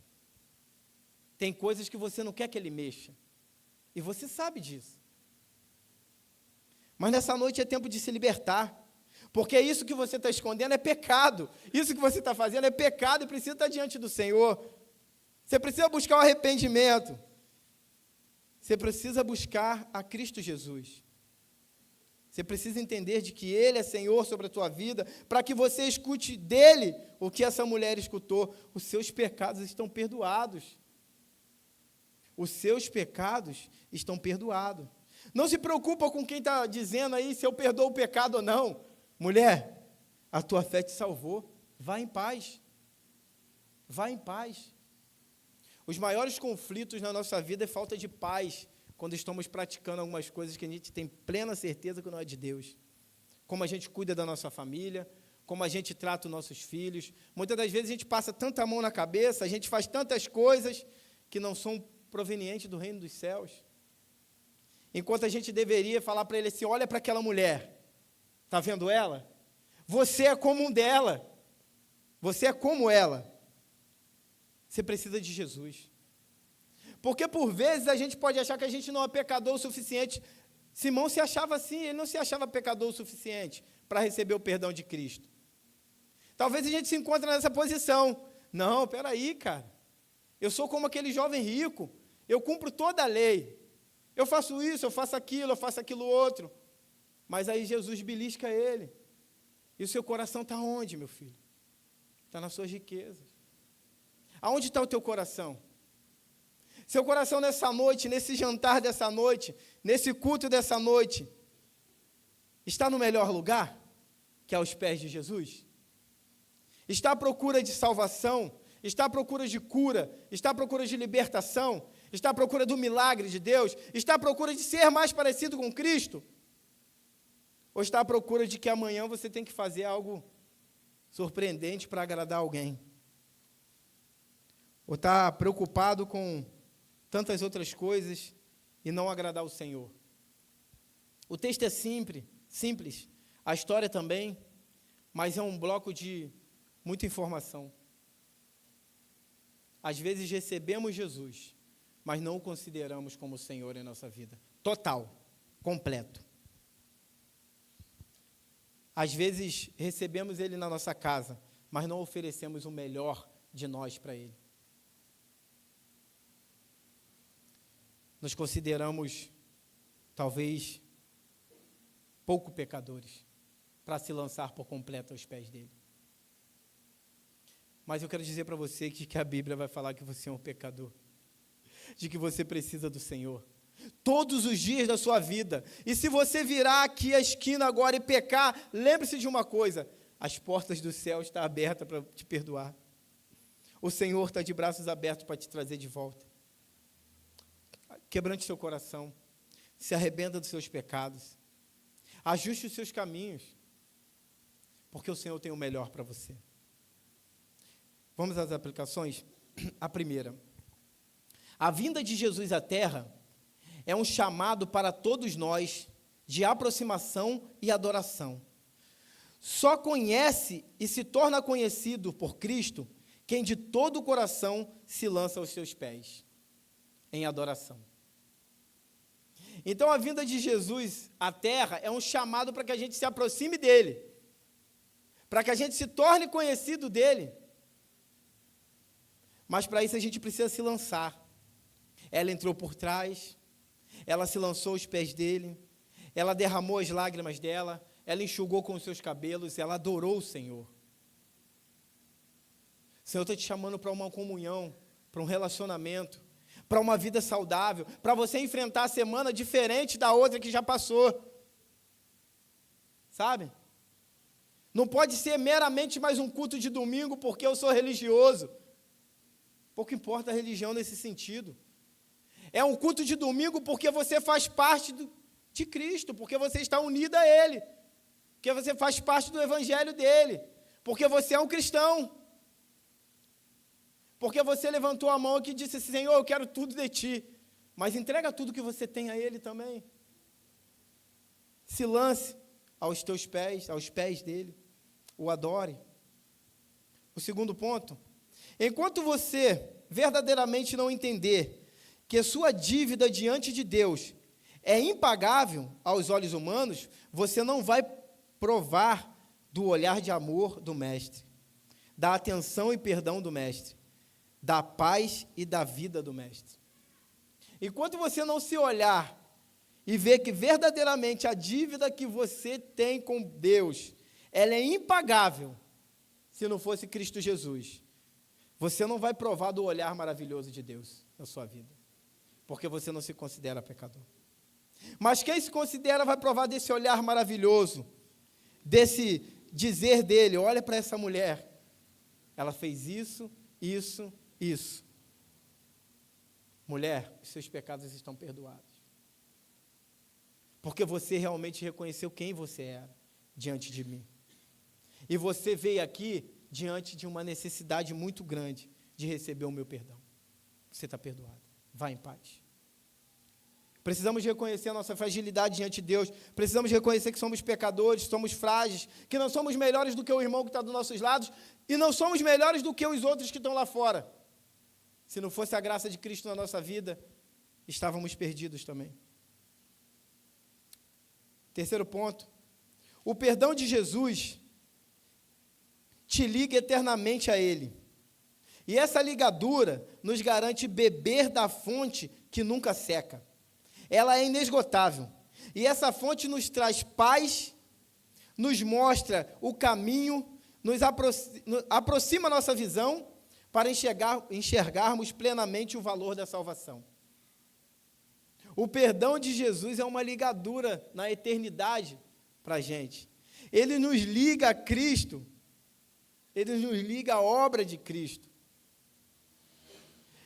Tem coisas que você não quer que ele mexa. E você sabe disso. Mas nessa noite é tempo de se libertar. Porque isso que você está escondendo é pecado. Isso que você está fazendo é pecado e precisa estar diante do Senhor. Você precisa buscar o arrependimento. Você precisa buscar a Cristo Jesus. Você precisa entender de que Ele é Senhor sobre a tua vida, para que você escute dEle o que essa mulher escutou. Os seus pecados estão perdoados. Os seus pecados estão perdoados. Não se preocupa com quem está dizendo aí se eu perdoo o pecado ou não. Mulher, a tua fé te salvou. Vá em paz. Vá em paz. Os maiores conflitos na nossa vida é falta de paz, quando estamos praticando algumas coisas que a gente tem plena certeza que não é de Deus. Como a gente cuida da nossa família, como a gente trata os nossos filhos. Muitas das vezes a gente passa tanta mão na cabeça, a gente faz tantas coisas que não são provenientes do reino dos céus. Enquanto a gente deveria falar para ele assim, olha para aquela mulher, está vendo ela? Você é como um dela, você é como ela. Você precisa de Jesus. Porque por vezes a gente pode achar que a gente não é pecador o suficiente. Simão se achava assim, ele não se achava pecador o suficiente para receber o perdão de Cristo. Talvez a gente se encontre nessa posição. Não, peraí, cara. Eu sou como aquele jovem rico. Eu cumpro toda a lei. Eu faço isso, eu faço aquilo outro. Mas aí Jesus belisca ele. E o seu coração está onde, meu filho? Está nas suas riquezas. Aonde está o teu coração? Seu coração nessa noite, nesse jantar dessa noite, nesse culto dessa noite, está no melhor lugar, que é aos pés de Jesus? Está à procura de salvação? Está à procura de cura? Está à procura de libertação? Está à procura do milagre de Deus? Está à procura de ser mais parecido com Cristo? Ou está à procura de que amanhã você tem que fazer algo surpreendente para agradar alguém? Ou está preocupado com tantas outras coisas e não agradar o Senhor? O texto é simples, a história também, mas é um bloco de muita informação. Às vezes recebemos Jesus, mas não o consideramos como Senhor em nossa vida. Total, completo. Às vezes recebemos Ele na nossa casa, mas não oferecemos o melhor de nós para Ele. nos consideramos, talvez, pouco pecadores, para se lançar por completo aos pés dele. Mas eu quero dizer para você que a Bíblia vai falar que você é um pecador, de que você precisa do Senhor, todos os dias da sua vida. E se você virar aqui a esquina agora e pecar, lembre-se de uma coisa, as portas do céu estão abertas para te perdoar. O Senhor está de braços abertos para te trazer de volta. Quebrante seu coração, se arrependa dos seus pecados, ajuste os seus caminhos, porque o Senhor tem o melhor para você. Vamos às aplicações? A primeira. A vinda de Jesus à Terra é um chamado para todos nós de aproximação e adoração. Só conhece e se torna conhecido por Cristo quem de todo o coração se lança aos seus pés, em adoração. Então, a vinda de Jesus à Terra é um chamado para que a gente se aproxime dele, para que a gente se torne conhecido dele. Mas para isso a gente precisa se lançar. Ela entrou por trás, ela se lançou aos pés dele, ela derramou as lágrimas dela, ela enxugou com os seus cabelos, ela adorou o Senhor. O Senhor está te chamando para uma comunhão, para um relacionamento, para uma vida saudável, para você enfrentar a semana diferente da outra que já passou. Sabe? Não pode ser meramente mais um culto de domingo porque eu sou religioso. Pouco importa a religião nesse sentido. É um culto de domingo porque você faz parte de Cristo, porque você está unido a Ele, porque você faz parte do Evangelho dEle, porque você é um cristão, porque você levantou a mão aqui e disse, Senhor, eu quero tudo de Ti, mas entrega tudo que você tem a Ele também. Se lance aos teus pés, aos pés dEle, o adore. O segundo ponto, enquanto você verdadeiramente não entender que a sua dívida diante de Deus é impagável aos olhos humanos, você não vai provar do olhar de amor do Mestre, da atenção e perdão do Mestre, da paz e da vida do Mestre. Enquanto você não se olhar e ver que verdadeiramente a dívida que você tem com Deus, ela é impagável, se não fosse Cristo Jesus, você não vai provar do olhar maravilhoso de Deus na sua vida, porque você não se considera pecador. Mas quem se considera vai provar desse olhar maravilhoso, desse dizer dele, olha para essa mulher, ela fez isso, isso, isso. Mulher, os seus pecados estão perdoados. Porque você realmente reconheceu quem você era diante de mim. E você veio aqui diante de uma necessidade muito grande de receber o meu perdão. Você está perdoado. Vá em paz. Precisamos reconhecer a nossa fragilidade diante de Deus. Precisamos reconhecer que somos pecadores, somos frágeis, que não somos melhores do que o irmão que está dos nossos lados e não somos melhores do que os outros que estão lá fora. Se não fosse a graça de Cristo na nossa vida, estávamos perdidos também. Terceiro ponto. O perdão de Jesus te liga eternamente a Ele. E essa ligadura nos garante beber da fonte que nunca seca. Ela é inesgotável. E essa fonte nos traz paz, nos mostra o caminho, nos aproxima a nossa visão para enxergarmos plenamente o valor da salvação. O perdão de Jesus é uma ligadura na eternidade para a gente. Ele nos liga a Cristo, ele nos liga à obra de Cristo.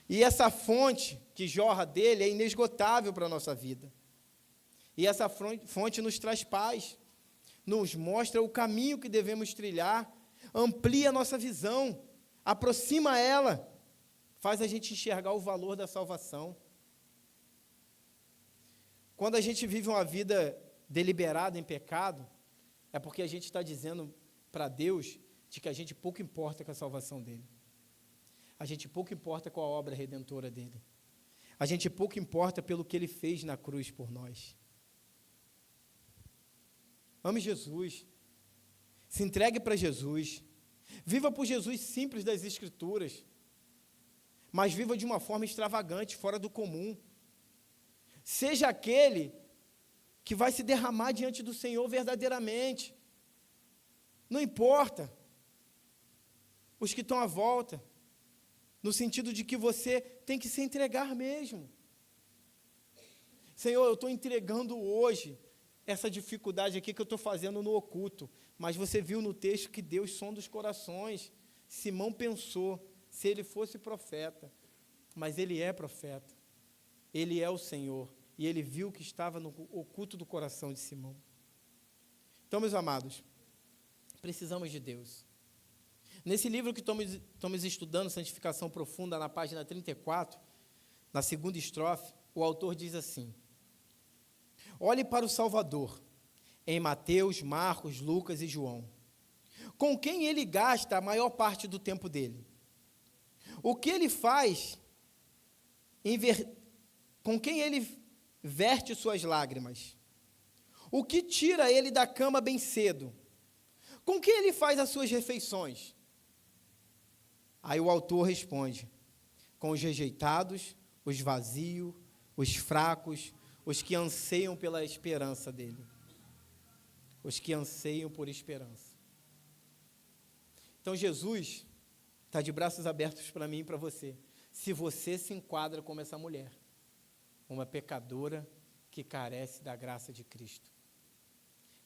E essa fonte que jorra dele é inesgotável para a nossa vida. E essa fonte nos traz paz, nos mostra o caminho que devemos trilhar, amplia a nossa visão, aproxima ela, faz a gente enxergar o valor da salvação. Quando a gente vive uma vida deliberada em pecado, é porque a gente está dizendo para Deus de que a gente pouco importa com a salvação dele. A gente pouco importa com a obra redentora dele. A gente pouco importa pelo que ele fez na cruz por nós. Ame Jesus. Se entregue para Jesus. Viva por Jesus simples das Escrituras. Mas viva de uma forma extravagante, fora do comum. Seja aquele que vai se derramar diante do Senhor verdadeiramente. Não importa os que estão à volta, no sentido de que você tem que se entregar mesmo. Senhor, eu estou entregando hoje essa dificuldade aqui que eu estou fazendo no oculto, mas você viu no texto que Deus sonda os corações. Simão pensou, se ele fosse profeta, mas ele é profeta, ele é o Senhor, e ele viu o que estava no oculto do coração de Simão. Então, meus amados, precisamos de Deus. Nesse livro que estamos estudando, Santificação Profunda, na página 34, na segunda estrofe, o autor diz assim: olhe para o Salvador, em Mateus, Marcos, Lucas e João, com quem ele gasta a maior parte do tempo dele. O que ele faz, com quem ele verte suas lágrimas. O que tira ele da cama bem cedo. Com quem ele faz as suas refeições. Aí o autor responde: com os rejeitados, os vazios, os fracos, os que anseiam pela esperança dele. Os que anseiam por esperança. Então Jesus está de braços abertos para mim e para você. Se você se enquadra como essa mulher, uma pecadora que carece da graça de Cristo,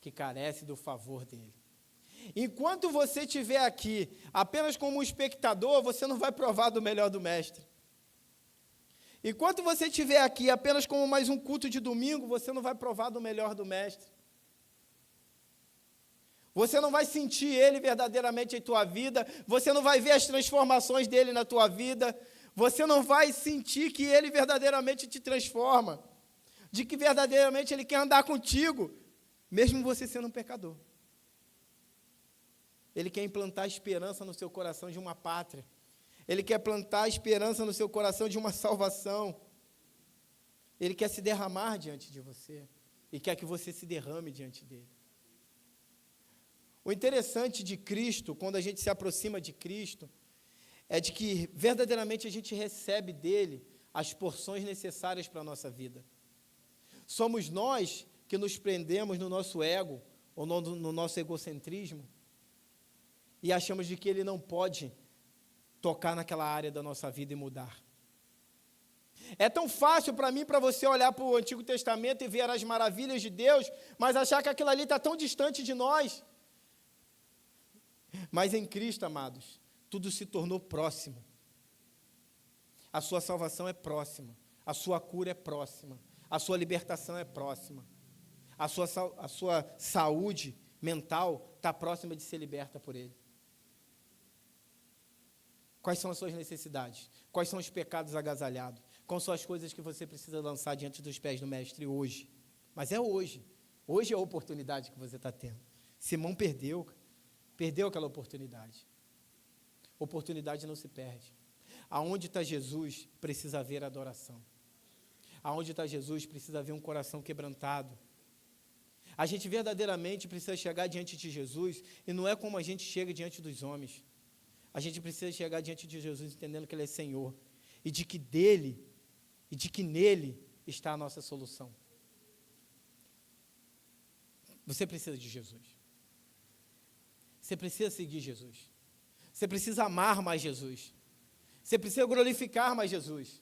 que carece do favor dele. Enquanto você estiver aqui apenas como um espectador, você não vai provar do melhor do mestre. Enquanto você estiver aqui apenas como mais um culto de domingo, você não vai provar do melhor do mestre. Você não vai sentir ele verdadeiramente em tua vida, você não vai ver as transformações dele na tua vida, você não vai sentir que ele verdadeiramente te transforma, de que verdadeiramente ele quer andar contigo, mesmo você sendo um pecador. Ele quer implantar esperança no seu coração de uma pátria. Ele quer plantar esperança no seu coração de uma salvação. Ele quer se derramar diante de você e quer que você se derrame diante dele. O interessante de Cristo, quando a gente se aproxima de Cristo, é de que verdadeiramente a gente recebe dele as porções necessárias para a nossa vida. Somos nós que nos prendemos no nosso ego, ou no nosso egocentrismo, e achamos de que ele não pode tocar naquela área da nossa vida e mudar. É tão fácil para mim e para você olhar para o Antigo Testamento e ver as maravilhas de Deus, mas achar que aquilo ali está tão distante de nós. Mas em Cristo, amados, tudo se tornou próximo. A sua salvação é próxima, a sua cura é próxima, a sua libertação é próxima, a sua saúde mental está próxima de ser liberta por Ele. Quais são as suas necessidades? Quais são os pecados agasalhados? Quais são as coisas que você precisa lançar diante dos pés do Mestre hoje? Mas é hoje. Hoje é a oportunidade que você está tendo. Simão perdeu aquela oportunidade. Oportunidade não se perde. Aonde está Jesus, precisa haver adoração. Aonde está Jesus, precisa haver um coração quebrantado. A gente verdadeiramente precisa chegar diante de Jesus, e não é como a gente chega diante dos homens. A gente precisa chegar diante de Jesus entendendo que Ele é Senhor, e de que dele, e de que nele está a nossa solução. Você precisa de Jesus. Você precisa seguir Jesus. Você precisa amar mais Jesus. Você precisa glorificar mais Jesus.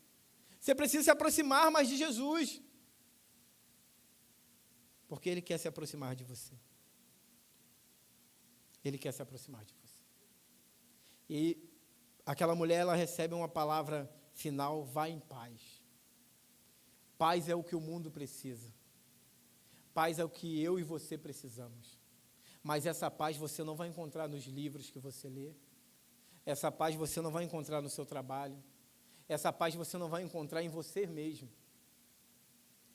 Você precisa se aproximar mais de Jesus. Porque Ele quer se aproximar de você. Ele quer se aproximar de você. E aquela mulher, ela recebe uma palavra final: vá em paz. Paz é o que o mundo precisa. Paz é o que eu e você precisamos. Mas essa paz você não vai encontrar nos livros que você lê. Essa paz você não vai encontrar no seu trabalho. Essa paz você não vai encontrar em você mesmo.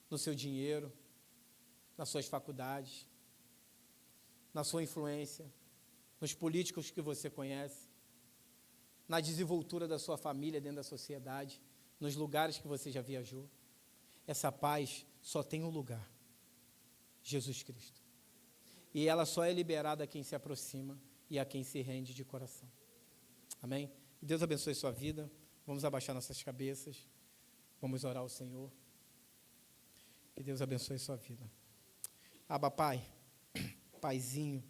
No seu dinheiro, nas suas faculdades, na sua influência, nos políticos que você conhece, na desenvoltura da sua família dentro da sociedade, nos lugares que você já viajou. Essa paz só tem um lugar: Jesus Cristo. E ela só é liberada a quem se aproxima e a quem se rende de coração. Amém? Deus abençoe sua vida. Vamos abaixar nossas cabeças. Vamos orar ao Senhor. Que Deus abençoe a sua vida. Abba, Pai, Paizinho,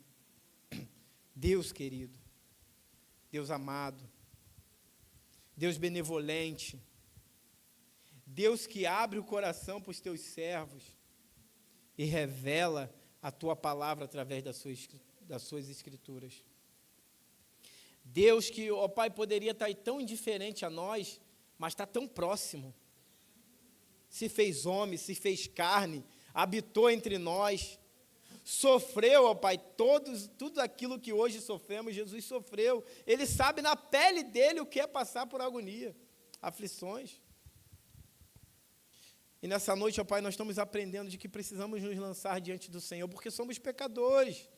Deus querido, Deus amado, Deus benevolente, Deus que abre o coração para os teus servos e revela a tua palavra através das suas escrituras. Deus que, ó Pai, poderia estar tão indiferente a nós, mas está tão próximo. Se fez homem, se fez carne, habitou entre nós, sofreu, ó Pai, tudo aquilo que hoje sofremos, Jesus sofreu. Ele sabe na pele dele o que é passar por agonia, aflições. E nessa noite, ó Pai, nós estamos aprendendo de que precisamos nos lançar diante do Senhor, porque somos pecadores.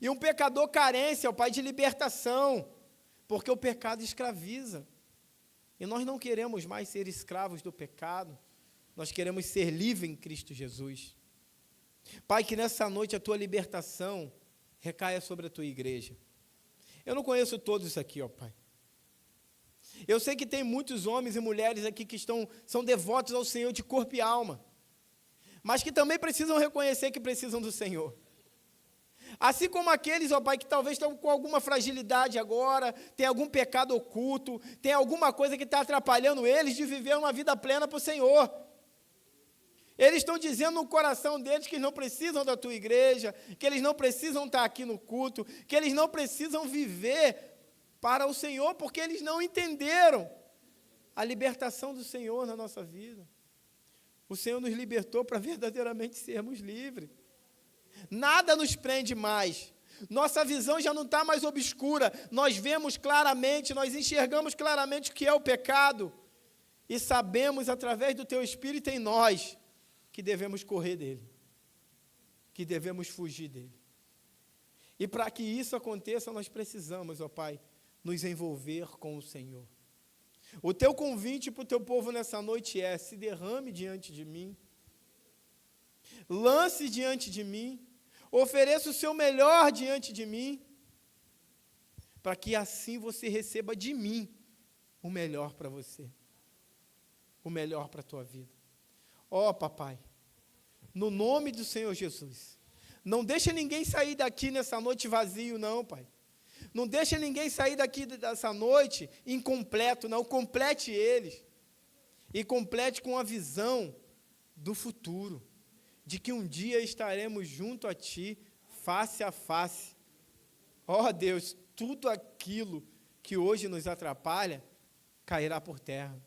E um pecador carece, ó Pai, de libertação, porque o pecado escraviza. E nós não queremos mais ser escravos do pecado, nós queremos ser livres em Cristo Jesus. Pai, que nessa noite a tua libertação recaia sobre a tua igreja. Eu não conheço todos aqui, ó Pai. Eu sei que tem muitos homens e mulheres aqui que são devotos ao Senhor de corpo e alma, mas que também precisam reconhecer que precisam do Senhor. Assim como aqueles, ó Pai, que talvez estão com alguma fragilidade agora, tem algum pecado oculto, tem alguma coisa que está atrapalhando eles de viver uma vida plena para o Senhor. Eles estão dizendo no coração deles que não precisam da tua igreja, que eles não precisam estar aqui no culto, que eles não precisam viver para o Senhor, porque eles não entenderam a libertação do Senhor na nossa vida. O Senhor nos libertou para verdadeiramente sermos livres. Nada nos prende mais. Nossa visão já não está mais obscura. Nós vemos claramente, nós enxergamos claramente o que é o pecado. E sabemos, através do teu Espírito em nós, que devemos correr dele, que devemos fugir dele. E para que isso aconteça, nós precisamos, ó Pai, nos envolver com o Senhor. O teu convite para o teu povo nessa noite é: se derrame diante de mim, lance diante de mim, ofereça o seu melhor diante de mim, para que assim você receba de mim o melhor para você, o melhor para a tua vida. Ó, papai, no nome do Senhor Jesus, não deixa ninguém sair daqui nessa noite vazio, não, Pai. Não deixa ninguém sair daqui dessa noite incompleto, não. Complete eles. E complete com a visão do futuro, de que um dia estaremos junto a Ti, face a face. Ó, Deus, tudo aquilo que hoje nos atrapalha, cairá por terra.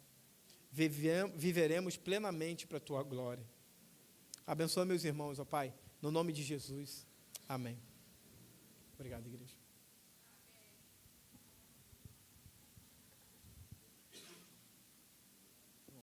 Viveremos plenamente para a Tua glória. Abençoa meus irmãos, ó Pai, no nome de Jesus. Amém. Obrigado, igreja.